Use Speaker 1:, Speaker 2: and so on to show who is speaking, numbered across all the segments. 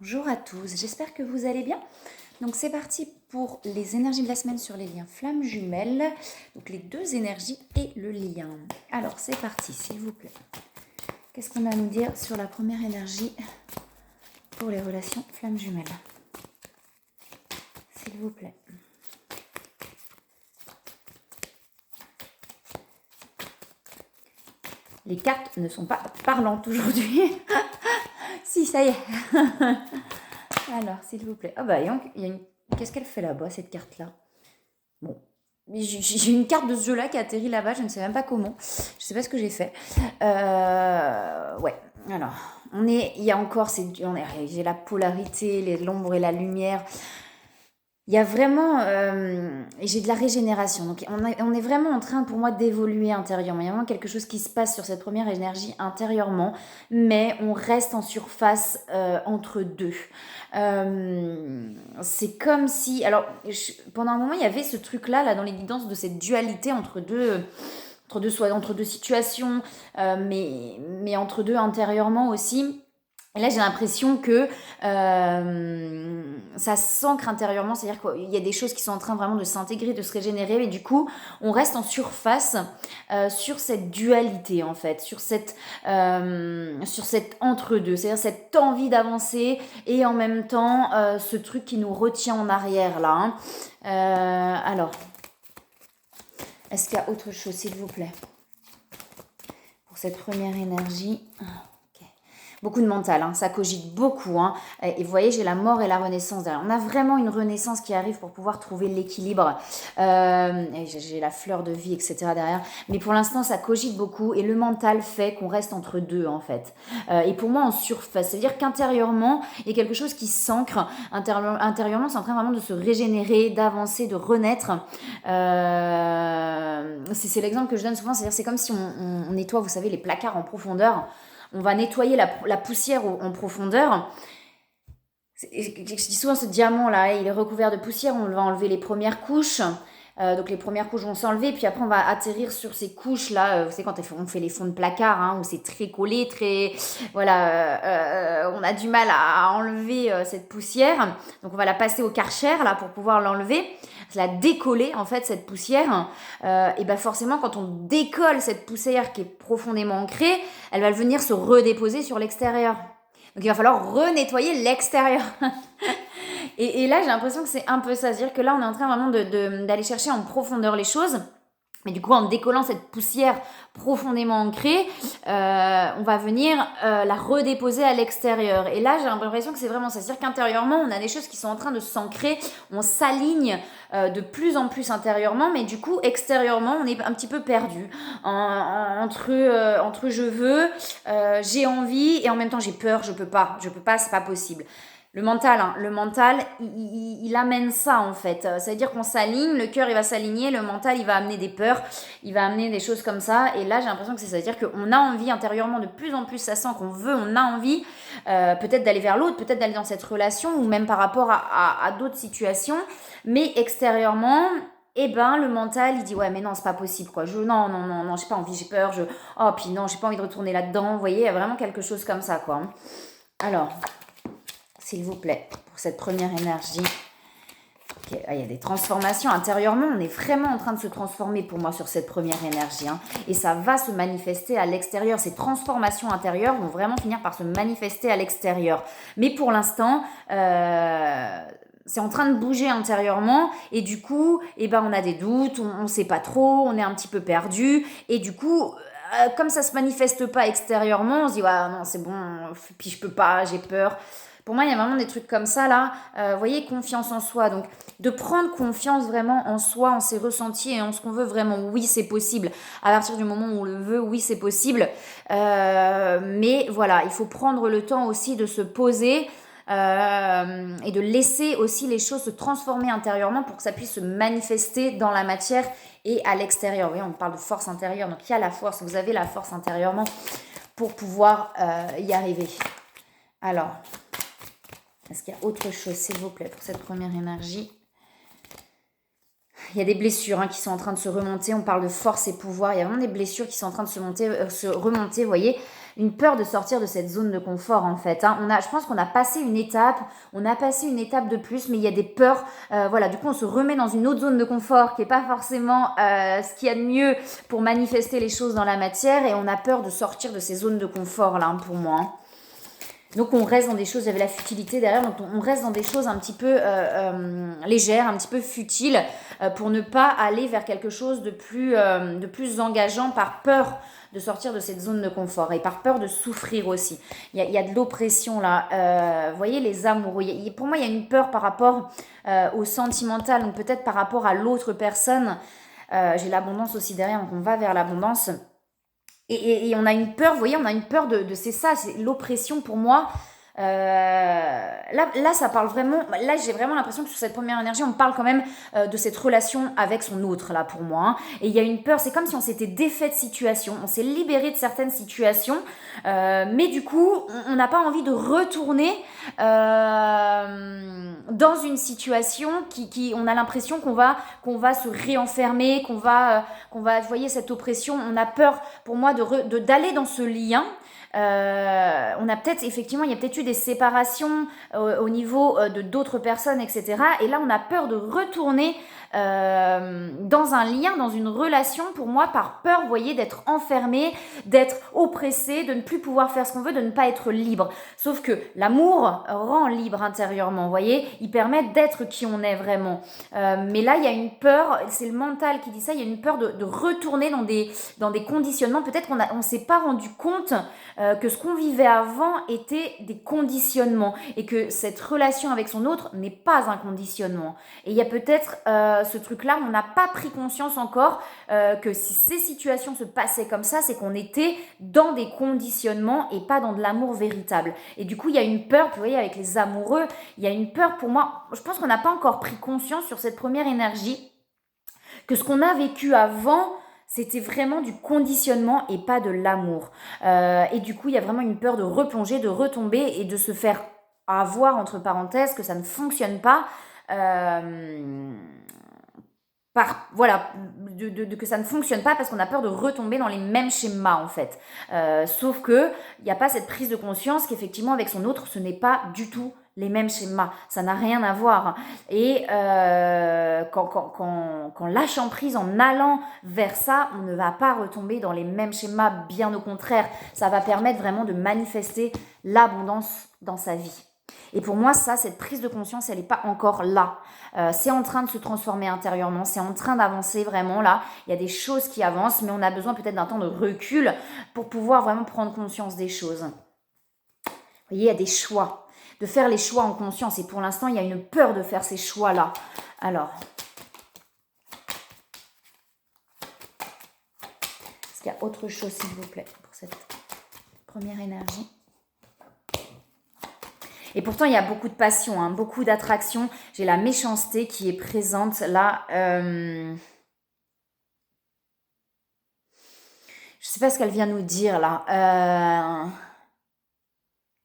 Speaker 1: Bonjour à tous, j'espère que vous allez bien. Donc c'est parti pour les énergies de la semaine sur les liens flammes jumelles. Donc les deux énergies et le lien. Alors c'est parti s'il vous plaît. Qu'est-ce qu'on a à nous dire sur la première énergie pour les relations flammes jumelles? S'il vous plaît. Les cartes ne sont pas parlantes aujourd'hui. Si, ça y est. Alors, s'il vous plaît. Ah bah, qu'est-ce qu'elle fait là-bas, cette carte-là? Bon, j'ai une carte de ce jeu-là qui a atterri là-bas, je ne sais même pas comment. Je ne sais pas ce que j'ai fait. Ouais, alors, il y a encore, j'ai la polarité, l'ombre et la lumière. Il y a vraiment, j'ai de la régénération. Donc, on est vraiment en train, pour moi, d'évoluer intérieurement. Il y a vraiment quelque chose qui se passe sur cette première énergie intérieurement, mais on reste en surface entre deux. C'est comme si, alors, pendant un moment, il y avait ce truc-là, là, dans les guidances de cette dualité entre deux situations, mais entre deux intérieurement aussi. Et là, j'ai l'impression que ça s'ancre intérieurement, c'est-à-dire qu'il y a des choses qui sont en train vraiment de s'intégrer, de se régénérer, mais du coup, on reste en surface sur cette dualité, en fait, sur cette entre-deux, c'est-à-dire cette envie d'avancer et en même temps, ce truc qui nous retient en arrière, là. Hein. Alors, est-ce qu'il y a autre chose, s'il vous plaît, pour cette première énergie? Beaucoup de mental, hein, ça cogite beaucoup. Hein. Et vous voyez, j'ai la mort et la renaissance derrière. On a vraiment une renaissance qui arrive pour pouvoir trouver l'équilibre. J'ai la fleur de vie, etc. derrière. Mais pour l'instant, ça cogite beaucoup. Et le mental fait qu'on reste entre deux, en fait. Et pour moi, en surface. C'est-à-dire qu'intérieurement, il y a quelque chose qui s'ancre. Intérieurement, c'est en train vraiment de se régénérer, d'avancer, de renaître. C'est l'exemple que je donne souvent. C'est-à-dire c'est comme si on nettoie, vous savez, les placards en profondeur. On va nettoyer la poussière en profondeur. Je dis souvent ce diamant là, il est recouvert de poussière, on va enlever les premières couches. Donc les premières couches vont s'enlever, puis après on va atterrir sur ces couches là, vous savez quand on fait les fonds de placard, hein, où c'est très collé, très... Voilà, on a du mal à enlever cette poussière, donc on va la passer au Karcher là pour pouvoir l'enlever, la décoller en fait cette poussière, et ben forcément quand on décolle cette poussière qui est profondément ancrée, elle va venir se redéposer sur l'extérieur. Donc il va falloir renettoyer l'extérieur. Et là, j'ai l'impression que c'est un peu ça. C'est-à-dire que là, on est en train vraiment d'aller chercher en profondeur les choses. Mais du coup, en décollant cette poussière profondément ancrée, on va venir la redéposer à l'extérieur. Et là, j'ai l'impression que c'est vraiment ça. C'est-à-dire qu'intérieurement, on a des choses qui sont en train de s'ancrer. On s'aligne de plus en plus intérieurement. Mais du coup, extérieurement, on est un petit peu perdu. Entre je veux, j'ai envie et en même temps, j'ai peur, je peux pas, c'est pas possible. Le mental, il amène ça en fait. Ça veut dire qu'on s'aligne, le cœur il va s'aligner, le mental il va amener des peurs, il va amener des choses comme ça. Et là j'ai l'impression que c'est ça. C'est-à-dire qu'on a envie intérieurement de plus en plus, ça sent qu'on veut, on a envie peut-être d'aller vers l'autre, peut-être d'aller dans cette relation ou même par rapport à d'autres situations. Mais extérieurement, eh ben le mental il dit ouais mais non c'est pas possible quoi, non j'ai pas envie, j'ai peur, oh puis non j'ai pas envie de retourner là-dedans, vous voyez il y a vraiment quelque chose comme ça quoi. Alors s'il vous plaît, pour cette première énergie. Okay, il y a des transformations intérieurement, on est vraiment en train de se transformer pour moi sur cette première énergie. Hein, et ça va se manifester à l'extérieur. Ces transformations intérieures vont vraiment finir par se manifester à l'extérieur. Mais pour l'instant, c'est en train de bouger intérieurement et du coup, eh ben, on a des doutes, on ne sait pas trop, on est un petit peu perdu. Et du coup... comme ça se manifeste pas extérieurement, on se dit ouais non c'est bon, puis je peux pas, j'ai peur. Pour moi, il y a vraiment des trucs comme ça, là. Vous voyez, confiance en soi. Donc, de prendre confiance vraiment en soi, en ses ressentis et en ce qu'on veut vraiment. Oui, c'est possible. À partir du moment où on le veut, oui, c'est possible. Mais voilà, il faut prendre le temps aussi de se poser et de laisser aussi les choses se transformer intérieurement pour que ça puisse se manifester dans la matière et à l'extérieur. Vous voyez, on parle de force intérieure. Donc, il y a la force. Vous avez la force intérieurement pour pouvoir y arriver. Alors... est-ce qu'il y a autre chose, s'il vous plaît, pour cette première énergie? Il y a des blessures qui sont en train de se remonter. On parle de force et pouvoir. Il y a vraiment des blessures qui sont en train de se remonter, vous voyez. une peur de sortir de cette zone de confort en fait. Hein. Je pense qu'on a passé une étape, de plus, mais il y a des peurs. Voilà, du coup, on se remet dans une autre zone de confort qui n'est pas forcément ce qu'il y a de mieux pour manifester les choses dans la matière, et on a peur de sortir de ces zones de confort là, hein, pour moi. Hein. Donc on reste dans des choses, j'avais la futilité derrière, donc on reste dans des choses un petit peu légères, un petit peu futiles, pour ne pas aller vers quelque chose de plus engageant, par peur de sortir de cette zone de confort et par peur de souffrir aussi. Il y a de l'oppression là. Vous voyez, les amoureux, pour moi il y a une peur par rapport au sentimental, donc peut-être par rapport à l'autre personne. J'ai l'abondance aussi derrière, donc on va vers l'abondance. Et on a une peur, vous voyez, on a une peur de c'est ça, c'est l'oppression pour moi. Là, ça parle vraiment. Là, j'ai vraiment l'impression que sur cette première énergie, on parle quand même de cette relation avec son autre, là, pour moi. Hein. Et il y a une peur, c'est comme si on s'était défait de situation, on s'est libéré de certaines situations, mais du coup, on n'a pas envie de retourner dans une situation qui on a l'impression qu'on va se réenfermer, qu'on va, vous voyez, cette oppression. On a peur, pour moi, d'aller dans ce lien. On a peut-être, effectivement, il y a peut-être eu des séparations au niveau de d'autres personnes, etc. Et là, on a peur de retourner dans un lien, dans une relation, pour moi, par peur, vous voyez, d'être enfermé, d'être oppressé, de ne plus pouvoir faire ce qu'on veut, de ne pas être libre. Sauf que l'amour rend libre intérieurement, vous voyez, il permet d'être qui on est vraiment. Mais là, il y a une peur, c'est le mental qui dit ça, il y a une peur de retourner dans des conditionnements. Peut-être qu'on ne s'est pas rendu compte que ce qu'on vivait avant était des conditionnements et que cette relation avec son autre n'est pas un conditionnement. Et il y a peut-être ce truc-là, on n'a pas pris conscience encore que si ces situations se passaient comme ça, c'est qu'on était dans des conditionnements et pas dans de l'amour véritable. Et du coup, il y a une peur, vous voyez, avec les amoureux, il y a une peur pour moi, je pense qu'on n'a pas encore pris conscience sur cette première énergie que ce qu'on a vécu avant, c'était vraiment du conditionnement et pas de l'amour. Et du coup, il y a vraiment une peur de replonger, de retomber et de se faire avoir, entre parenthèses, que ça ne fonctionne pas. Voilà, que ça ne fonctionne pas parce qu'on a peur de retomber dans les mêmes schémas en fait. Sauf que il n'y a pas cette prise de conscience qu'effectivement avec son autre, ce n'est pas du tout les mêmes schémas, ça n'a rien à voir. Et quand lâchant prise, en allant vers ça, on ne va pas retomber dans les mêmes schémas, bien au contraire, ça va permettre vraiment de manifester l'abondance dans sa vie. Et pour moi, ça, cette prise de conscience, elle n'est pas encore là. C'est en train de se transformer intérieurement, c'est en train d'avancer vraiment là. Il y a des choses qui avancent, mais on a besoin peut-être d'un temps de recul pour pouvoir vraiment prendre conscience des choses. Vous voyez, il y a des choix, de faire les choix en conscience. Et pour l'instant, il y a une peur de faire ces choix-là. Alors, est-ce qu'il y a autre chose, s'il vous plaît, pour cette première énergie ? Et pourtant, il y a beaucoup de passion, hein, beaucoup d'attraction. J'ai la méchanceté qui est présente là. Je ne sais pas ce qu'elle vient nous dire là.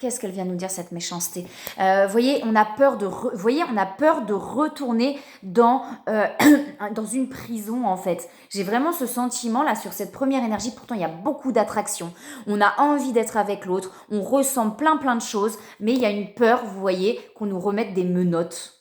Speaker 1: Qu'est-ce qu'elle vient nous dire, cette méchanceté ? Vous voyez, on a peur de retourner dans une prison, en fait. J'ai vraiment ce sentiment, là, sur cette première énergie. Pourtant, il y a beaucoup d'attraction. On a envie d'être avec l'autre. On ressent plein de choses. Mais il y a une peur, vous voyez, qu'on nous remette des menottes.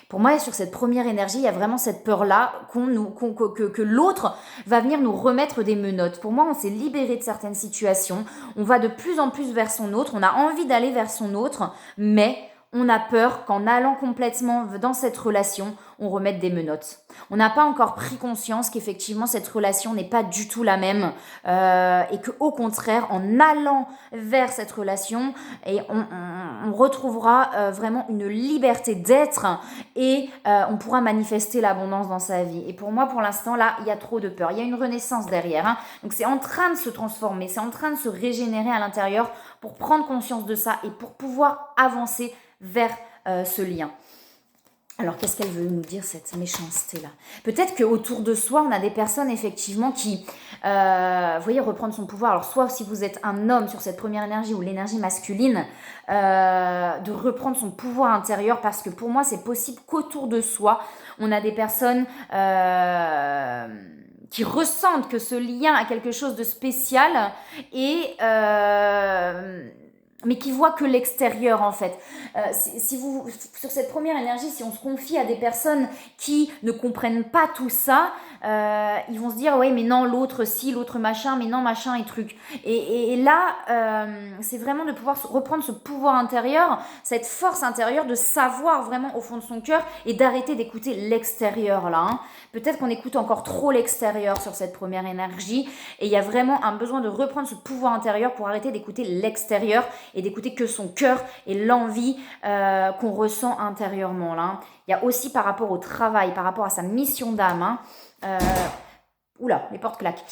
Speaker 1: Pour moi, sur cette première énergie, il y a vraiment cette peur-là que l'autre va venir nous remettre des menottes. Pour moi, on s'est libéré de certaines situations. On va de plus en plus vers son autre. On a envie d'aller vers son autre, mais on a peur qu'en allant complètement dans cette relation, on remette des menottes. On n'a pas encore pris conscience qu'effectivement cette relation n'est pas du tout la même et qu'au contraire, en allant vers cette relation, et on retrouvera vraiment une liberté d'être et on pourra manifester l'abondance dans sa vie. Et pour moi, pour l'instant, là, il y a trop de peur. Il y a une renaissance derrière. Hein. Donc c'est en train de se transformer, c'est en train de se régénérer à l'intérieur pour prendre conscience de ça et pour pouvoir avancer vers ce lien. Alors, qu'est-ce qu'elle veut nous dire, cette méchanceté-là ? Peut-être qu'autour de soi, on a des personnes, effectivement, qui, vous voyez, reprendre son pouvoir. Alors, soit si vous êtes un homme sur cette première énergie ou l'énergie masculine, de reprendre son pouvoir intérieur, parce que pour moi, c'est possible qu'autour de soi, on a des personnes qui ressentent que ce lien a quelque chose de spécial et mais qui voient que l'extérieur en fait. Si vous, sur cette première énergie, si on se confie à des personnes qui ne comprennent pas tout ça, ils vont se dire ouais mais non l'autre si, l'autre machin, mais non machin et truc. Et là, c'est vraiment de pouvoir reprendre ce pouvoir intérieur, cette force intérieure de savoir vraiment au fond de son cœur et d'arrêter d'écouter l'extérieur là. Hein. Peut-être qu'on écoute encore trop l'extérieur sur cette première énergie et il y a vraiment un besoin de reprendre ce pouvoir intérieur pour arrêter d'écouter l'extérieur et d'écouter que son cœur et l'envie qu'on ressent intérieurement là. Il y a aussi par rapport au travail, par rapport à sa mission d'âme. Hein, oula, les portes claquent.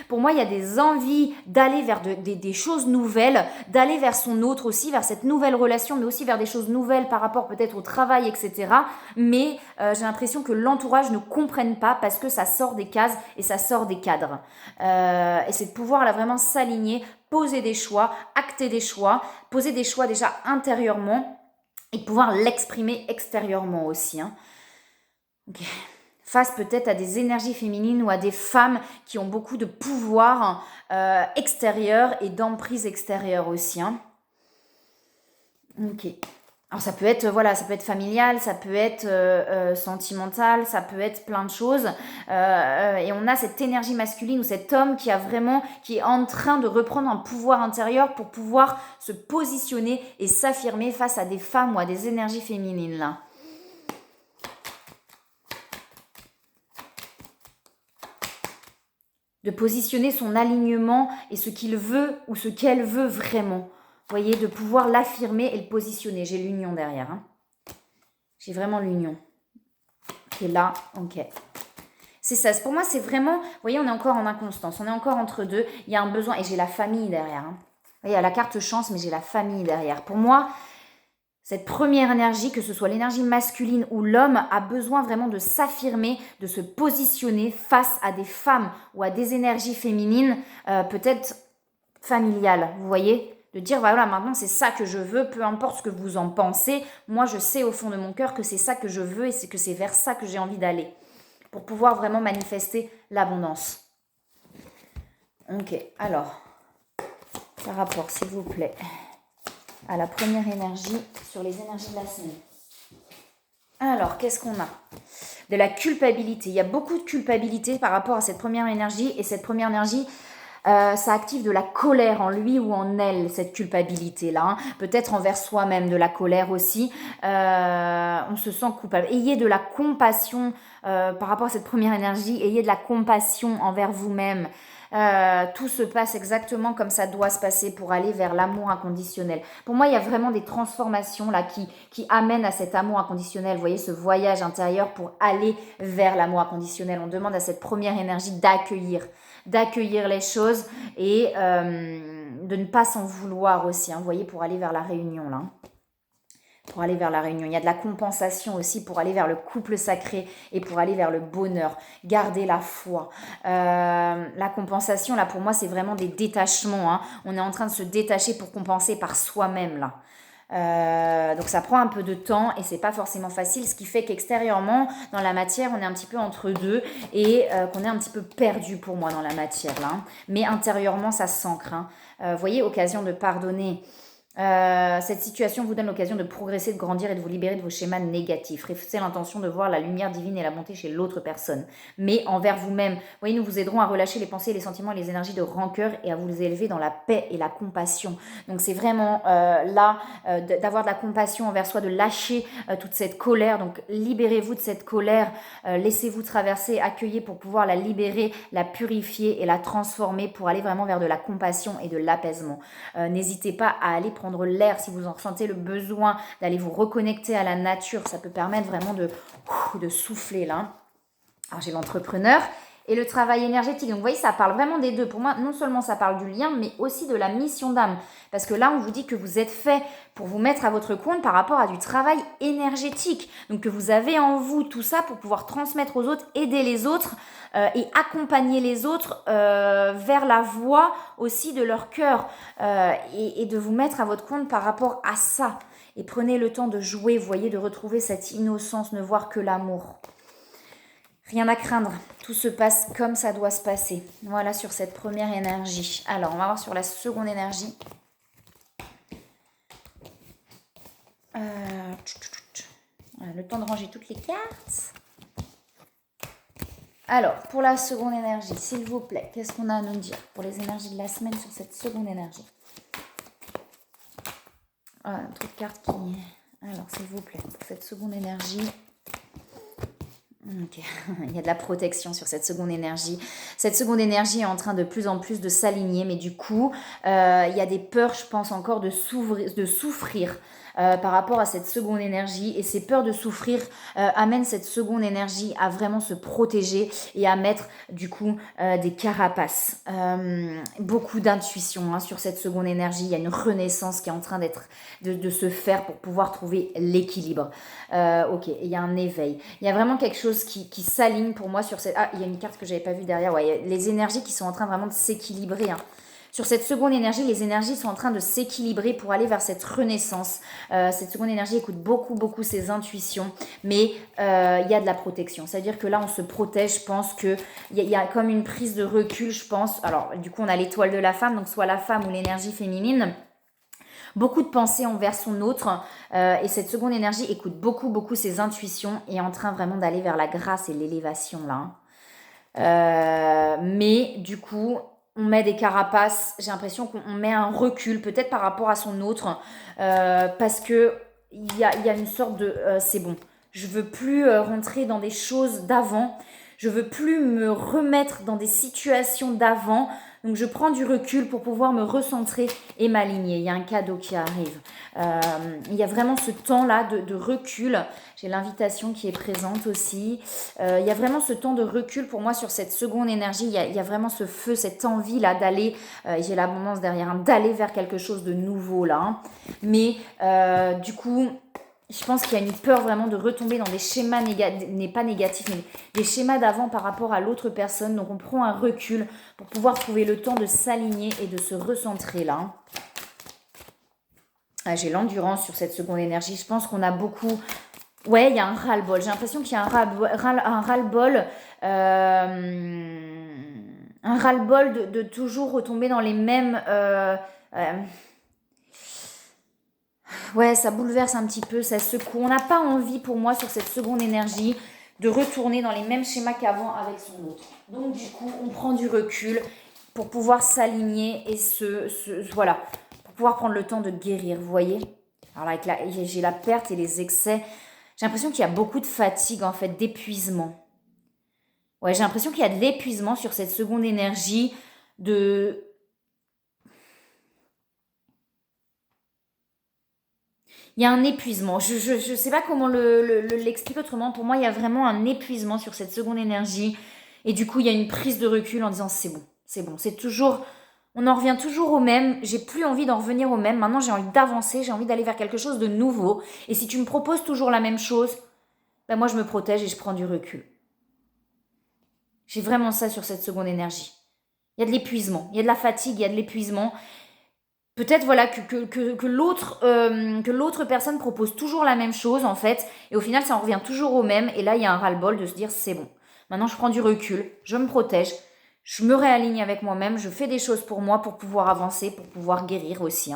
Speaker 1: Pour moi, il y a des envies d'aller vers des choses nouvelles, d'aller vers son autre aussi, vers cette nouvelle relation, mais aussi vers des choses nouvelles par rapport peut-être au travail, etc. Mais j'ai l'impression que l'entourage ne comprenne pas parce que ça sort des cases et ça sort des cadres. Et c'est de pouvoir là vraiment s'aligner, poser des choix, acter des choix, poser des choix déjà intérieurement et de pouvoir l'exprimer extérieurement aussi. Hein. Ok. Face peut-être à des énergies féminines ou à des femmes qui ont beaucoup de pouvoir extérieur et d'emprise extérieure aussi. Hein. Ok. Alors ça peut être voilà, ça peut être familial, ça peut être sentimental, ça peut être plein de choses. Et on a cette énergie masculine ou cet homme qui est en train de reprendre un pouvoir intérieur pour pouvoir se positionner et s'affirmer face à des femmes ou à des énergies féminines là. De positionner son alignement et ce qu'il veut ou ce qu'elle veut vraiment. Vous voyez, de pouvoir l'affirmer et le positionner. J'ai l'union derrière. Hein. J'ai vraiment l'union. Qui est là, ok. C'est ça, pour moi c'est vraiment, vous voyez, on est encore en inconstance, on est encore entre deux, il y a un besoin, et j'ai la famille derrière. Hein. Vous voyez, il y a la carte chance, mais j'ai la famille derrière. Pour moi, cette première énergie, que ce soit l'énergie masculine ou l'homme, a besoin vraiment de s'affirmer, de se positionner face à des femmes ou à des énergies féminines, peut-être familiales, vous voyez ? De dire, voilà, maintenant c'est ça que je veux, peu importe ce que vous en pensez, moi je sais au fond de mon cœur que c'est ça que je veux et que c'est vers ça que j'ai envie d'aller, pour pouvoir vraiment manifester l'abondance. Ok, alors, par rapport, s'il vous plaît, à la première énergie sur les énergies de la semaine. Alors, qu'est-ce qu'on a ? De la culpabilité. Il y a beaucoup de culpabilité par rapport à cette première énergie. Et cette première énergie, ça active de la colère en lui ou en elle, cette culpabilité-là. Hein. Peut-être envers soi-même, de la colère aussi. On se sent coupable. Ayez de la compassion par rapport à cette première énergie. Ayez de la compassion envers vous-même. Tout se passe exactement comme ça doit se passer pour aller vers l'amour inconditionnel. Pour moi, il y a vraiment des transformations là qui amènent à cet amour inconditionnel. Vous voyez, ce voyage intérieur pour aller vers l'amour inconditionnel. On demande à cette première énergie d'accueillir les choses et de ne pas s'en vouloir aussi. Hein, vous voyez, pour aller vers la réunion là. Pour aller vers la réunion. Il y a de la compensation aussi pour aller vers le couple sacré et pour aller vers le bonheur. Garder la foi. La compensation, là, pour moi, c'est vraiment des détachements. Hein. On est en train de se détacher pour compenser par soi-même, là. Donc ça prend un peu de temps et c'est pas forcément facile, ce qui fait qu'extérieurement, dans la matière, on est un petit peu entre deux et qu'on est un petit peu perdu pour moi dans la matière, là. Hein. Mais intérieurement, ça s'ancre. Hein. Vous voyez, occasion de pardonner. Cette situation vous donne l'occasion de progresser, de grandir et de vous libérer de vos schémas négatifs. Réfléchissez l'intention de voir la lumière divine et la bonté chez l'autre personne, mais envers vous-même. Vous voyez, nous vous aiderons à relâcher les pensées, les sentiments et les énergies de rancœur et à vous élever dans la paix et la compassion. Donc c'est vraiment d'avoir de la compassion envers soi, de lâcher toute cette colère. Donc libérez-vous de cette colère, laissez-vous traverser, accueillez pour pouvoir la libérer, la purifier et la transformer pour aller vraiment vers de la compassion et de l'apaisement. N'hésitez pas à aller prendre l'air si vous en ressentez le besoin, d'aller vous reconnecter à la nature. Ça peut permettre vraiment de souffler là. Alors j'ai l'entrepreneur et le travail énergétique. Donc vous voyez, ça parle vraiment des deux. Pour moi, non seulement ça parle du lien, mais aussi de la mission d'âme. Parce que là, on vous dit que vous êtes fait pour vous mettre à votre compte par rapport à du travail énergétique. Donc que vous avez en vous tout ça pour pouvoir transmettre aux autres, aider les autres et accompagner les autres vers la voie aussi de leur cœur et de vous mettre à votre compte par rapport à ça. Et prenez le temps de jouer, vous voyez, de retrouver cette innocence, ne voir que l'amour. Rien à craindre, tout se passe comme ça doit se passer. Voilà sur cette première énergie. Alors, on va voir sur la seconde énergie. Le temps de ranger toutes les cartes. Alors, pour la seconde énergie, s'il vous plaît, qu'est-ce qu'on a à nous dire pour les énergies de la semaine sur cette seconde énergie? Un truc de cartes qui... Alors, s'il vous plaît, pour cette seconde énergie... Ok, il y a de la protection sur cette seconde énergie. Cette seconde énergie est en train de plus en plus de s'aligner, mais du coup, il y a des peurs, je pense, encore de souffrir par rapport à cette seconde énergie. Et ces peurs de souffrir amènent cette seconde énergie à vraiment se protéger et à mettre, du coup, des carapaces. Beaucoup d'intuition sur cette seconde énergie. Il y a une renaissance qui est en train de se faire pour pouvoir trouver l'équilibre. Ok, il y a un éveil. Il y a vraiment quelque chose qui s'aligne pour moi sur cette... Ah, il y a une carte que j'avais pas vue derrière. Ouais, il y a les énergies qui sont en train vraiment de s'équilibrer. Sur cette seconde énergie, les énergies sont en train de s'équilibrer pour aller vers cette renaissance. Cette seconde énergie écoute beaucoup ses intuitions, mais il y a de la protection. C'est-à-dire que là, on se protège. Je pense qu'il y a comme une prise de recul, je pense. Alors, du coup, on a l'étoile de la femme, donc soit la femme ou l'énergie féminine. Beaucoup de pensées envers son autre et cette seconde énergie écoute beaucoup ses intuitions et est en train vraiment d'aller vers la grâce et l'élévation là. Mais du coup, on met des carapaces, j'ai l'impression qu'on met un recul peut-être par rapport à son autre parce que il y a une sorte de c'est bon, je veux plus rentrer dans des choses d'avant, je veux plus me remettre dans des situations d'avant. Donc je prends du recul pour pouvoir me recentrer et m'aligner. Il y a un cadeau qui arrive. Il y a vraiment ce temps-là de recul. J'ai l'invitation qui est présente aussi. Il y a vraiment ce temps de recul pour moi sur cette seconde énergie. Il y a vraiment ce feu, cette envie-là d'aller, j'ai l'abondance derrière, d'aller vers quelque chose de nouveau là. Mais du coup... Je pense qu'il y a une peur vraiment de retomber dans des schémas pas négatifs, mais des schémas d'avant par rapport à l'autre personne. Donc on prend un recul pour pouvoir trouver le temps de s'aligner et de se recentrer là. J'ai l'endurance sur cette seconde énergie. Je pense qu'on a beaucoup... Ouais, il y a un ras-le-bol. J'ai l'impression qu'il y a un ras-le-bol. Un ras-le-bol de toujours retomber dans les mêmes... Ouais, ça bouleverse un petit peu, ça secoue. On n'a pas envie, pour moi, sur cette seconde énergie, de retourner dans les mêmes schémas qu'avant avec son autre. Donc, du coup, on prend du recul pour pouvoir s'aligner et voilà, pour pouvoir prendre le temps de guérir, vous voyez. Alors là, j'ai la perte et les excès. J'ai l'impression qu'il y a beaucoup de fatigue, en fait, d'épuisement. Ouais, j'ai l'impression qu'il y a de l'épuisement sur cette seconde énergie de... Il y a un épuisement. Je sais pas comment l'expliquer autrement. Pour moi, il y a vraiment un épuisement sur cette seconde énergie. Et du coup, il y a une prise de recul en disant c'est bon, c'est bon. C'est toujours... On en revient toujours au même. J'ai plus envie d'en revenir au même. Maintenant, j'ai envie d'avancer. J'ai envie d'aller vers quelque chose de nouveau. Et si tu me proposes toujours la même chose, ben moi, je me protège et je prends du recul. J'ai vraiment ça sur cette seconde énergie. Il y a de l'épuisement. Il y a de la fatigue. Il y a de l'épuisement. Peut-être voilà que l'autre personne propose toujours la même chose en fait et au final ça en revient toujours au même et là il y a un ras-le-bol de se dire c'est bon, maintenant je prends du recul, je me protège, je me réaligne avec moi-même, je fais des choses pour moi pour pouvoir avancer, pour pouvoir guérir aussi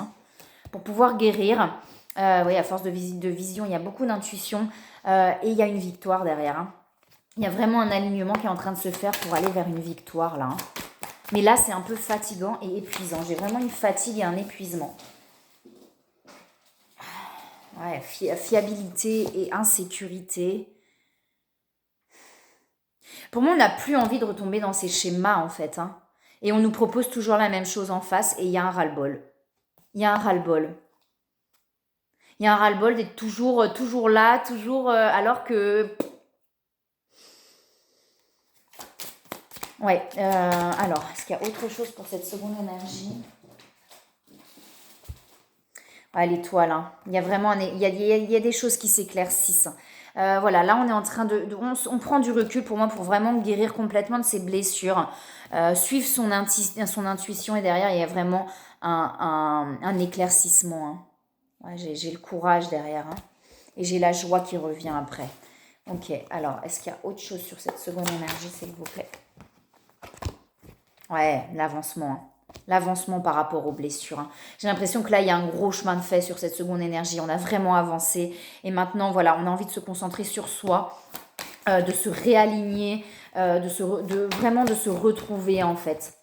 Speaker 1: pour pouvoir guérir. Oui, à force de vision il y a beaucoup d'intuition et il y a une victoire derrière. Il y a vraiment un alignement qui est en train de se faire pour aller vers une victoire là. Mais là, c'est un peu fatigant et épuisant. J'ai vraiment une fatigue et un épuisement. Ouais, fiabilité et insécurité. Pour moi, on n'a plus envie de retomber dans ces schémas, en fait. Et on nous propose toujours la même chose en face et il y a un ras-le-bol. Il y a un ras-le-bol. Il y a un ras-le-bol d'être toujours là, toujours... alors que... Ouais, alors, est-ce qu'il y a autre chose pour cette seconde énergie? L'étoile, il y a vraiment il y a des choses qui s'éclaircissent. Voilà, là on est en train on prend du recul pour moi pour vraiment guérir complètement de ses blessures, suivre son intuition et derrière il y a vraiment un éclaircissement. Ouais, j'ai le courage derrière et j'ai la joie qui revient après. Ok, alors, est-ce qu'il y a autre chose sur cette seconde énergie, s'il vous plaît? Ouais, l'avancement. Hein. L'avancement par rapport aux blessures. Hein. J'ai l'impression que là, il y a un gros chemin de fait sur cette seconde énergie. On a vraiment avancé. Et maintenant, voilà, on a envie de se concentrer sur soi, de se réaligner, vraiment de se retrouver, en fait.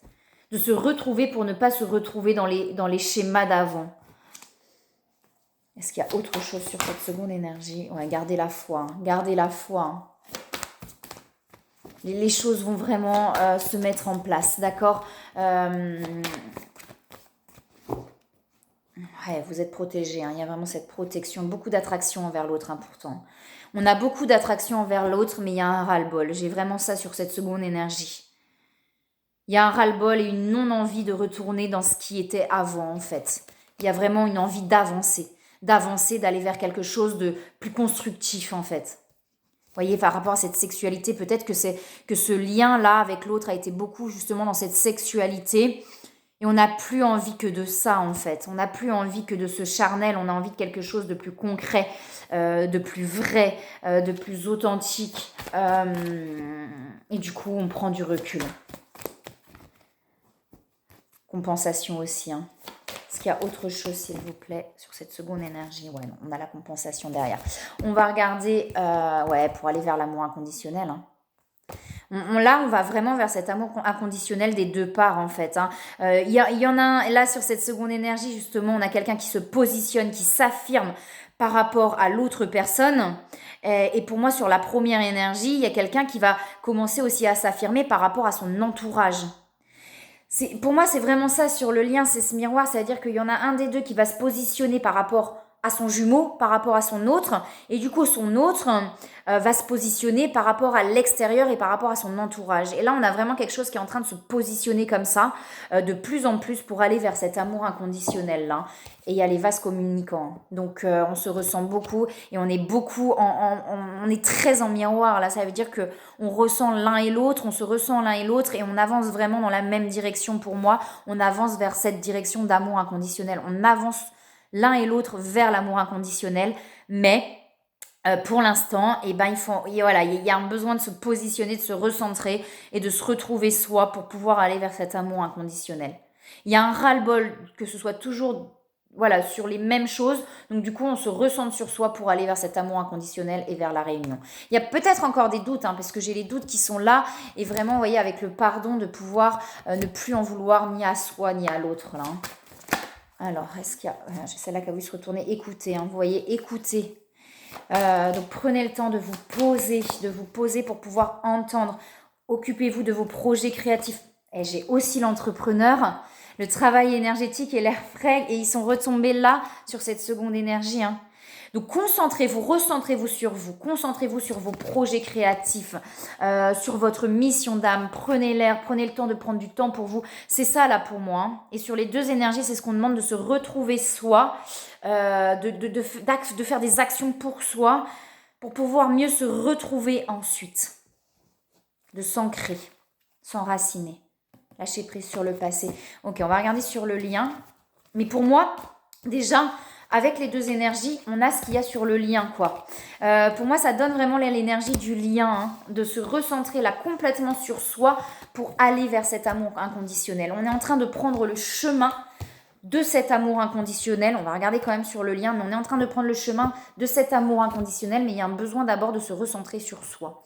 Speaker 1: De se retrouver pour ne pas se retrouver dans les schémas d'avant. Est-ce qu'il y a autre chose sur cette seconde énergie? Ouais, gardez la foi. Hein. Gardez la foi. Hein. Les choses vont vraiment se mettre en place, d'accord? Ouais, vous êtes protégés, hein. Il y a vraiment cette protection, beaucoup d'attraction envers l'autre, hein, pourtant. On a beaucoup d'attraction envers l'autre, mais il y a un ras-le-bol. J'ai vraiment ça sur cette seconde énergie. Il y a un ras-le-bol et une non-envie de retourner dans ce qui était avant, en fait. Il y a vraiment une envie d'avancer, d'aller vers quelque chose de plus constructif, en fait. Vous voyez, par rapport à cette sexualité, peut-être que ce lien-là avec l'autre a été beaucoup justement dans cette sexualité. Et on n'a plus envie que de ça, en fait. On n'a plus envie que de ce charnel. On a envie de quelque chose de plus concret, de plus vrai, de plus authentique. Et du coup, on prend du recul. Compensation aussi, hein. Est-ce qu'il y a autre chose, s'il vous plaît, sur cette seconde énergie? Ouais, non, on a la compensation derrière. On va regarder, pour aller vers l'amour inconditionnel. Hein. Là, on va vraiment vers cet amour inconditionnel des deux parts, en fait. Hein. Y en a un, là, sur cette seconde énergie, justement, on a quelqu'un qui se positionne, qui s'affirme par rapport à l'autre personne. Et pour moi, sur la première énergie, il y a quelqu'un qui va commencer aussi à s'affirmer par rapport à son entourage. Pour moi, c'est vraiment ça sur le lien, c'est ce miroir, c'est-à-dire qu'il y en a un des deux qui va se positionner par rapport à son jumeau, par rapport à son autre, et du coup, son autre va se positionner par rapport à l'extérieur et par rapport à son entourage. Et là, on a vraiment quelque chose qui est en train de se positionner comme ça, de plus en plus pour aller vers cet amour inconditionnel là. Et il y a les vases communicants. Donc, on se ressent beaucoup et on est beaucoup, on est très en miroir là. Ça veut dire que on ressent l'un et l'autre, on se ressent l'un et l'autre et on avance vraiment dans la même direction pour moi. On avance vers cette direction d'amour inconditionnel. On avance l'un et l'autre vers l'amour inconditionnel, mais pour l'instant, il y a un besoin de se positionner, de se recentrer et de se retrouver soi pour pouvoir aller vers cet amour inconditionnel. Il y a un ras-le-bol que ce soit toujours sur les mêmes choses. Donc du coup, on se recentre sur soi pour aller vers cet amour inconditionnel et vers la réunion. Il y a peut-être encore des doutes, hein, parce que j'ai les doutes qui sont là. Et vraiment, vous voyez, avec le pardon, de pouvoir ne plus en vouloir ni à soi ni à l'autre. Là. Alors, est-ce qu'il y a... J'ai celle-là qui a voulu se retourner. Écoutez, hein, vous voyez, écoutez. Donc prenez le temps de vous poser pour pouvoir entendre. Occupez-vous de vos projets créatifs. Et j'ai aussi l'entrepreneur, le travail énergétique et l'air frais, et ils sont retombés là sur cette seconde énergie. Hein. Donc concentrez-vous, recentrez-vous sur vous, concentrez-vous sur vos projets créatifs, sur votre mission d'âme. Prenez l'air, prenez le temps de prendre du temps pour vous. C'est ça là pour moi. Hein. Et sur les deux énergies, c'est ce qu'on demande, de se retrouver soi, de faire des actions pour soi, pour pouvoir mieux se retrouver ensuite, de s'ancrer, s'enraciner, lâcher prise sur le passé. Ok, on va regarder sur le lien. Mais pour moi, déjà, avec les deux énergies, on a ce qu'il y a sur le lien, quoi. Pour moi, ça donne vraiment l'énergie du lien, hein, de se recentrer là complètement sur soi pour aller vers cet amour inconditionnel. On est en train de prendre le chemin de cet amour inconditionnel. On va regarder quand même sur le lien, mais on est en train de prendre le chemin de cet amour inconditionnel, mais il y a un besoin d'abord de se recentrer sur soi.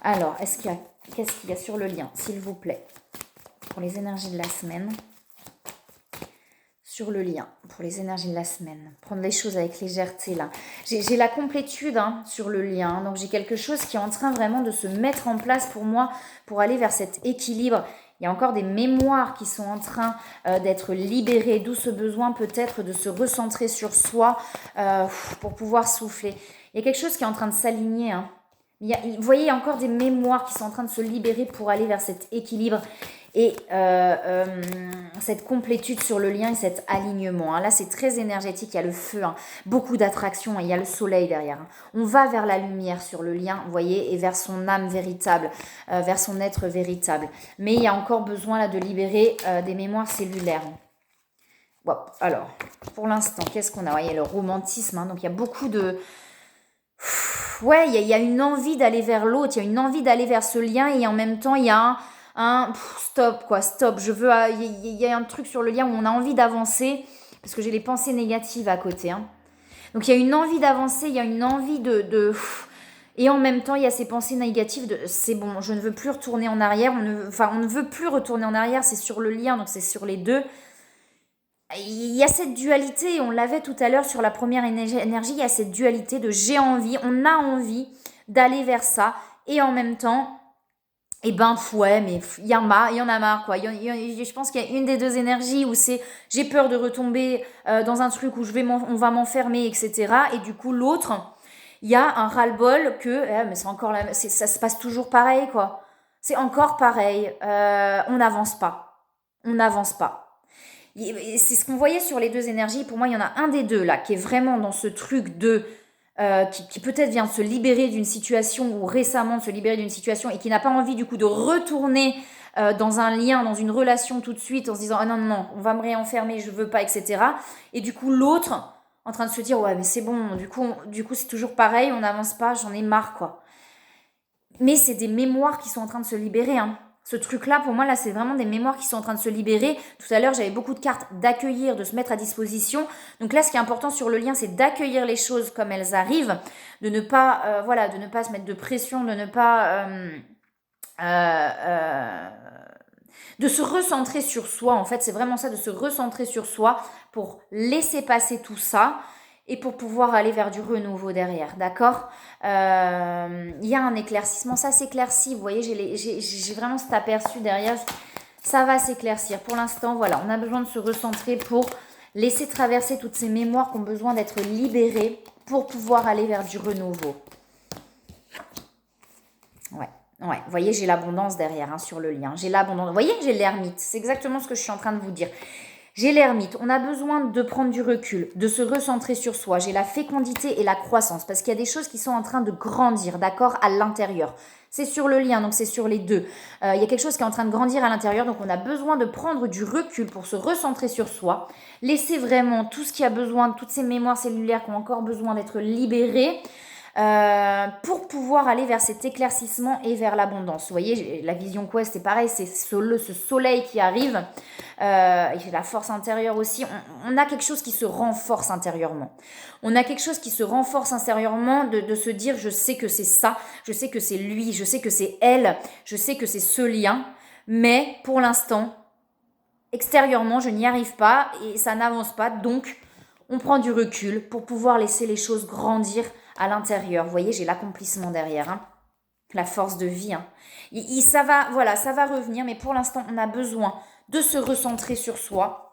Speaker 1: Alors, qu'est-ce qu'il y a sur le lien, s'il vous plaît, pour les énergies de la semaine? Sur le lien, pour les énergies de la semaine. Prendre les choses avec légèreté, là. J'ai la complétude sur le lien. Donc, j'ai quelque chose qui est en train vraiment de se mettre en place pour moi, pour aller vers cet équilibre. Il y a encore des mémoires qui sont en train d'être libérées, d'où ce besoin peut-être de se recentrer sur soi pour pouvoir souffler. Il y a quelque chose qui est en train de s'aligner. Hein. Vous voyez, il y a encore des mémoires qui sont en train de se libérer pour aller vers cet équilibre et cette complétude sur le lien et cet alignement. Hein. Là, c'est très énergétique, il y a le feu, hein, beaucoup d'attraction et il y a le soleil derrière. Hein. On va vers la lumière sur le lien, vous voyez, et vers son âme véritable, vers son être véritable. Mais il y a encore besoin là de libérer des mémoires cellulaires. Bon, alors, pour l'instant, qu'est-ce qu'on a? Il y a le romantisme, hein, donc il y a beaucoup de... ouais, il y a une envie d'aller vers l'autre, il y a une envie d'aller vers ce lien et en même temps, il y a stop, quoi, stop. Il y a un truc sur le lien où on a envie d'avancer parce que j'ai les pensées négatives à côté. Hein. Donc il y a une envie d'avancer, il y a une envie et en même temps, il y a ces pensées négatives de c'est bon, je ne veux plus retourner en arrière. On ne veut plus retourner en arrière, c'est sur le lien, donc c'est sur les deux. Il y a cette dualité, on l'avait tout à l'heure sur la première énergie, il y a cette dualité de j'ai envie, on a envie d'aller vers ça, et en même temps, ouais, mais il y en a marre, quoi. Je pense qu'il y a une des deux énergies où c'est j'ai peur de retomber dans un truc où on va m'enfermer, etc. Et du coup, l'autre, il y a un ras-le-bol que, mais c'est encore ça se passe toujours pareil, quoi. C'est encore pareil, on n'avance pas. On n'avance pas. C'est ce qu'on voyait sur les deux énergies. Pour moi, il y en a un des deux là qui est vraiment dans ce truc de qui peut-être vient de se libérer d'une situation ou récemment de se libérer d'une situation et qui n'a pas envie du coup de retourner dans un lien, dans une relation tout de suite en se disant ah non, non, non, on va me réenfermer, je veux pas, etc. Et du coup, l'autre en train de se dire ouais, mais c'est bon, du coup c'est toujours pareil, on n'avance pas, j'en ai marre, quoi. Mais c'est des mémoires qui sont en train de se libérer, hein. Ce truc-là, pour moi, là, c'est vraiment des mémoires qui sont en train de se libérer. Tout à l'heure, j'avais beaucoup de cartes d'accueillir, de se mettre à disposition. Donc là, ce qui est important sur le lien, c'est d'accueillir les choses comme elles arrivent, de ne pas, de ne pas se mettre de pression, de ne pas, de se recentrer sur soi. En fait, c'est vraiment ça, de se recentrer sur soi pour laisser passer tout ça et pour pouvoir aller vers du renouveau derrière, d'accord. Il y a un éclaircissement, ça s'éclaircit, vous voyez, j'ai vraiment cet aperçu derrière, ça va s'éclaircir. Pour l'instant, voilà, on a besoin de se recentrer pour laisser traverser toutes ces mémoires qui ont besoin d'être libérées pour pouvoir aller vers du renouveau. Ouais, vous voyez, j'ai l'abondance derrière, hein, sur le lien, j'ai l'abondance, vous voyez, j'ai l'ermite, c'est exactement ce que je suis en train de vous dire. J'ai l'ermite, on a besoin de prendre du recul, de se recentrer sur soi. J'ai la fécondité et la croissance, parce qu'il y a des choses qui sont en train de grandir, d'accord, à l'intérieur. C'est sur le lien, donc c'est sur les deux. Il y a quelque chose qui est en train de grandir à l'intérieur, donc on a besoin de prendre du recul pour se recentrer sur soi. Laisser vraiment tout ce qui a besoin, toutes ces mémoires cellulaires qui ont encore besoin d'être libérées, pour pouvoir aller vers cet éclaircissement et vers l'abondance. Vous voyez, la vision quest, c'est pareil, c'est ce soleil qui arrive, et la force intérieure aussi. On a quelque chose qui se renforce intérieurement. On a quelque chose qui se renforce intérieurement de se dire, je sais que c'est ça, je sais que c'est lui, je sais que c'est elle, je sais que c'est ce lien, mais pour l'instant, extérieurement, je n'y arrive pas et ça n'avance pas, donc on prend du recul pour pouvoir laisser les choses grandir à l'intérieur. Vous voyez, j'ai l'accomplissement derrière, hein. La force de vie. Hein. Ça va revenir, mais pour l'instant, on a besoin de se recentrer sur soi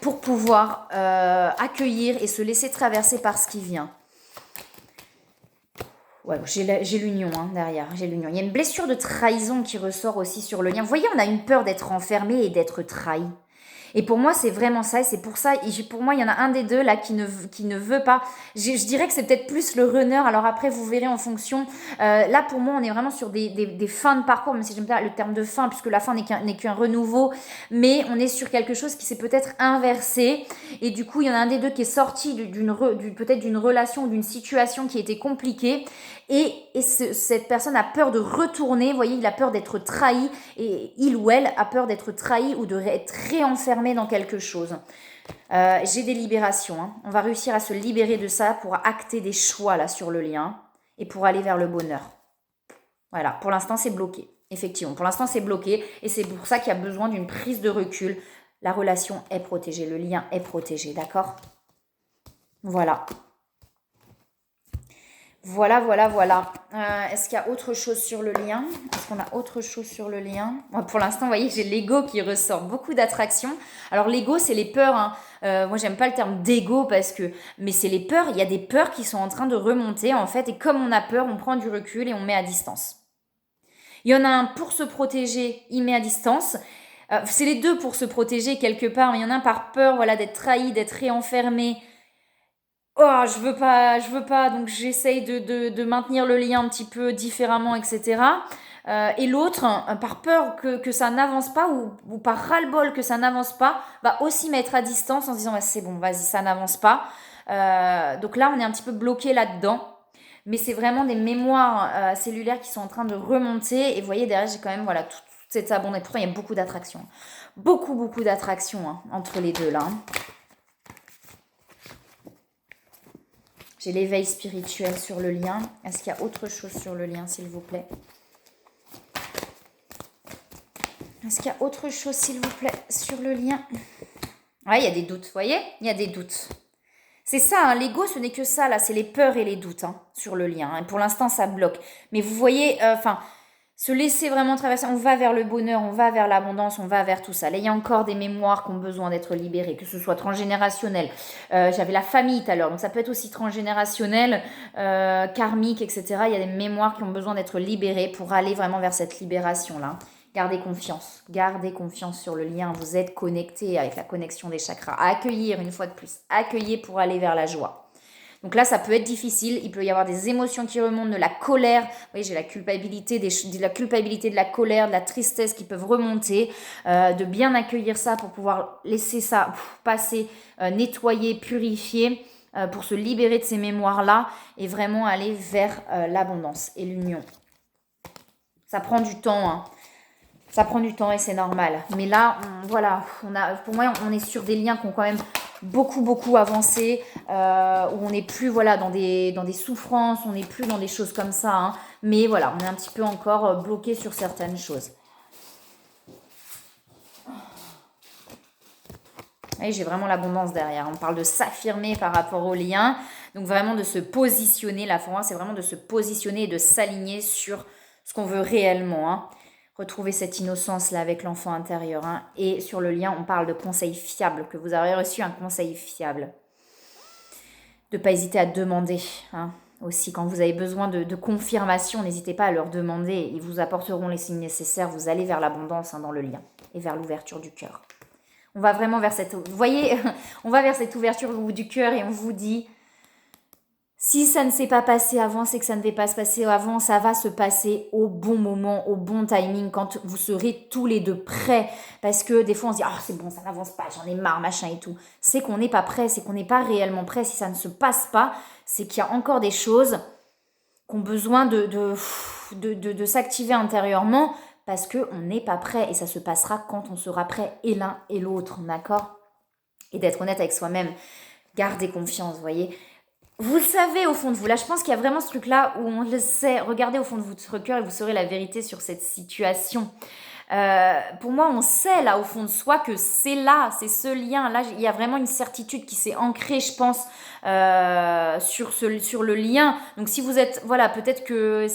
Speaker 1: pour pouvoir accueillir et se laisser traverser par ce qui vient. Ouais, j'ai l'union, hein, derrière, j'ai l'union. Il y a une blessure de trahison qui ressort aussi sur le lien. Vous voyez, on a une peur d'être enfermé et d'être trahi. Et pour moi, c'est vraiment ça. Et c'est pour ça, pour moi, il y en a un des deux là qui ne veut pas. Je dirais que c'est peut-être plus le runner. Alors après, vous verrez en fonction. Là, pour moi, on est vraiment sur des fins de parcours, même si j'aime pas le terme de fin, puisque la fin n'est qu'un renouveau. Mais on est sur quelque chose qui s'est peut-être inversé. Et du coup, il y en a un des deux qui est sorti peut-être d'une relation ou d'une situation qui était compliquée. Et cette personne a peur de retourner, vous voyez, il a peur d'être trahi, et il ou elle a peur d'être trahi ou d'être réenfermé dans quelque chose. J'ai des libérations, hein. On va réussir à se libérer de ça pour acter des choix là sur le lien et pour aller vers le bonheur. Voilà, pour l'instant c'est bloqué, effectivement, pour l'instant c'est bloqué et c'est pour ça qu'il y a besoin d'une prise de recul. La relation est protégée, le lien est protégé, d'accord ? Voilà. Voilà. Est-ce qu'il y a autre chose sur le lien ? Est-ce qu'on a autre chose sur le lien ? Moi, pour l'instant, vous voyez, j'ai l'ego qui ressort. Beaucoup d'attraction. Alors, l'ego, c'est les peurs. Hein. Moi, j'aime pas le terme d'ego mais c'est les peurs. Il y a des peurs qui sont en train de remonter, en fait. Et comme on a peur, on prend du recul et on met à distance. Il y en a un pour se protéger, il met à distance. C'est les deux pour se protéger quelque part. Il y en a un par peur, voilà, d'être trahi, d'être réenfermé. Oh, je veux pas, donc j'essaye de maintenir le lien un petit peu différemment, etc. Et l'autre, par peur que ça n'avance pas ou par ras-le-bol que ça n'avance pas, va aussi mettre à distance en se disant c'est bon, vas-y, ça n'avance pas. Donc là, on est un petit peu bloqué là-dedans. mais c'est vraiment des mémoires cellulaires qui sont en train de remonter. Et vous voyez, derrière, j'ai quand même voilà, toute cette abondance. Pourtant, il y a beaucoup d'attractions. Beaucoup, beaucoup d'attractions entre les deux, là. J'ai l'éveil spirituel sur le lien. Est-ce qu'il y a autre chose sur le lien, s'il vous plaît? Est-ce qu'il y a autre chose, s'il vous plaît, sur le lien? Ouais, il y a des doutes, vous voyez? Il y a des doutes. C'est ça, l'ego, ce n'est que ça, là. C'est les peurs et les doutes sur le lien. Et pour l'instant, ça bloque. Mais vous voyez, se laisser vraiment traverser, on va vers le bonheur, on va vers l'abondance, on va vers tout ça. Là, il y a encore des mémoires qui ont besoin d'être libérées, que ce soit transgénérationnel. J'avais la famille tout à l'heure, donc ça peut être aussi transgénérationnel, karmique, etc. Il y a des mémoires qui ont besoin d'être libérées pour aller vraiment vers cette libération-là. Gardez confiance sur le lien. Vous êtes connecté avec la connexion des chakras. À accueillir une fois de plus, accueillir pour aller vers la joie. Donc là, ça peut être difficile. Il peut y avoir des émotions qui remontent, de la colère. Vous voyez, j'ai la culpabilité, de la colère, de la tristesse qui peuvent remonter. De bien accueillir ça pour pouvoir laisser ça passer, nettoyer, purifier, pour se libérer de ces mémoires-là et vraiment aller vers l'abondance et l'union. Ça prend du temps, Ça prend du temps et c'est normal. Mais là, pour moi, on est sur des liens qui ont quand même beaucoup avancé, où on n'est plus dans des souffrances, on n'est plus dans des choses comme ça. Mais voilà, on est un petit peu encore bloqué sur certaines choses. Et j'ai vraiment l'abondance derrière. On parle de s'affirmer par rapport aux liens. Donc vraiment de se positionner. Là, pour moi, c'est vraiment de se positionner et de s'aligner sur ce qu'on veut réellement. Retrouver cette innocence-là avec l'enfant intérieur. Et sur le lien, on parle de conseils fiables, que vous avez reçu un conseil fiable. De ne pas hésiter à demander. Aussi, quand vous avez besoin de confirmation, n'hésitez pas à leur demander. Ils vous apporteront les signes nécessaires. Vous allez vers l'abondance dans le lien et vers l'ouverture du cœur. On va vraiment vers cette... Vous voyez, on va vers cette ouverture du cœur et on vous dit... Si ça ne s'est pas passé avant, c'est que ça ne va pas se passer avant. Ça va se passer au bon moment, au bon timing, quand vous serez tous les deux prêts. Parce que des fois, on se dit « Ah, c'est bon, ça n'avance pas, j'en ai marre, machin et tout. » C'est qu'on n'est pas prêt, c'est qu'on n'est pas réellement prêt. Si ça ne se passe pas, c'est qu'il y a encore des choses qui ont besoin de s'activer intérieurement parce qu'on n'est pas prêt. Et ça se passera quand on sera prêt, et l'un et l'autre, d'accord? Et d'être honnête avec soi-même. Gardez confiance, vous voyez. Vous le savez au fond de vous. Là, je pense qu'il y a vraiment ce truc-là où on le sait. Regardez au fond de votre cœur et vous saurez la vérité sur cette situation. Pour moi, on sait là au fond de soi que c'est ce lien. Là, il y a vraiment une certitude qui s'est ancrée, je pense, sur le lien. Donc, si vous êtes, peut-être que...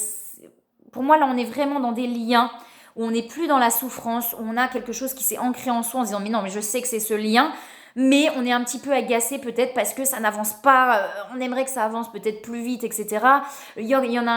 Speaker 1: Pour moi, là, on est vraiment dans des liens où on n'est plus dans la souffrance, où on a quelque chose qui s'est ancré en soi en se disant « Mais non, mais je sais que c'est ce lien ». Mais on est un petit peu agacé peut-être parce que ça n'avance pas, on aimerait que ça avance peut-être plus vite, etc. Il y en a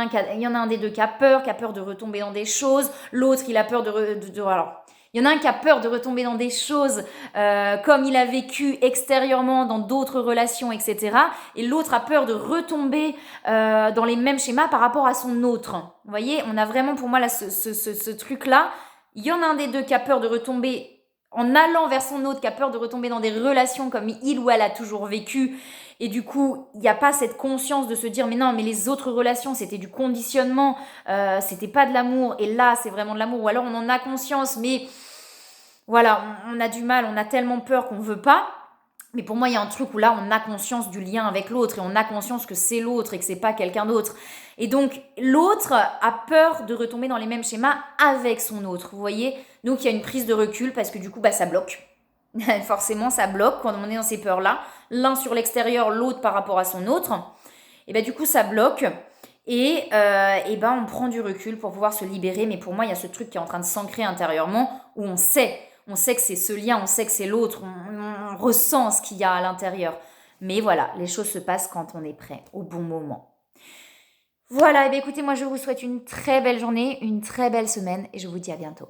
Speaker 1: un des deux qui a peur de retomber dans des choses. L'autre, il a peur alors, il y en a un qui a peur de retomber dans des choses comme il a vécu extérieurement dans d'autres relations, etc. Et l'autre a peur de retomber dans les mêmes schémas par rapport à son autre. Vous voyez, on a vraiment pour moi là, ce truc-là. Il y en a un des deux qui a peur de retomber en allant vers son autre, qui a peur de retomber dans des relations comme il ou elle a toujours vécu. Et du coup, il n'y a pas cette conscience de se dire « Mais non, mais les autres relations, c'était du conditionnement, c'était pas de l'amour. Et là, c'est vraiment de l'amour. » Ou alors, on en a conscience, mais voilà, on a du mal, on a tellement peur qu'on veut pas. Mais pour moi, il y a un truc où là, on a conscience du lien avec l'autre et on a conscience que c'est l'autre et que c'est pas quelqu'un d'autre. Et donc, l'autre a peur de retomber dans les mêmes schémas avec son autre, vous voyez? Donc, il y a une prise de recul parce que du coup, ça bloque. Forcément, ça bloque quand on est dans ces peurs-là. L'un sur l'extérieur, l'autre par rapport à son autre. Et du coup, ça bloque. Et on prend du recul pour pouvoir se libérer. Mais pour moi, il y a ce truc qui est en train de s'ancrer intérieurement où on sait que c'est ce lien, on sait que c'est l'autre, on ressent ce qu'il y a à l'intérieur. Mais voilà, les choses se passent quand on est prêt, au bon moment. Voilà, écoutez, moi je vous souhaite une très belle journée, une très belle semaine et je vous dis à bientôt.